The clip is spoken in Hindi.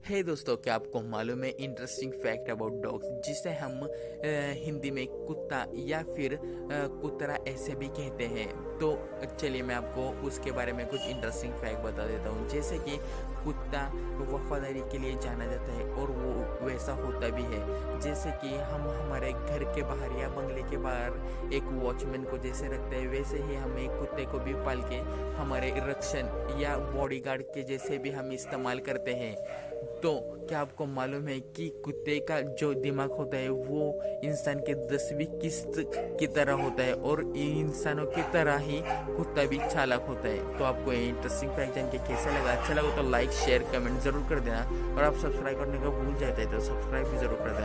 हे दोस्तों, क्या आपको मालूम है इंटरेस्टिंग फैक्ट अबाउट डॉग्स, जिसे हम हिंदी में कुत्ता या फिर कुतरा ऐसे भी कहते हैं। तो चलिए मैं आपको उसके बारे में कुछ इंटरेस्टिंग फैक्ट बता देता हूँ। जैसे कि कुत्ता वफादारी के लिए जाना जाता है और वो वैसा होता भी है। जैसे कि हम हमारे घर के बाहर या बंगले के बाहर एक वॉचमैन को जैसे रखते हैं, वैसे ही हम एक कुत्ते को भी पाल के हमारे रक्षण या बॉडीगार्ड के जैसे भी हम इस्तेमाल करते हैं। तो क्या आपको मालूम है कि कुत्ते का जो दिमाग होता है वो इंसान के 10वीं किस्त की तरह होता है और इंसानों की तरह ही कुत्ता भी चालाक होता है। तो आपको ये इंटरेस्टिंग फैक्ट जान के कैसा लगा? अच्छा लगा तो लाइक शेयर कमेंट जरूर कर देना, और आप सब्सक्राइब करने का भूल जाते हैं तो सब्सक्राइब भी जरूर कर देना।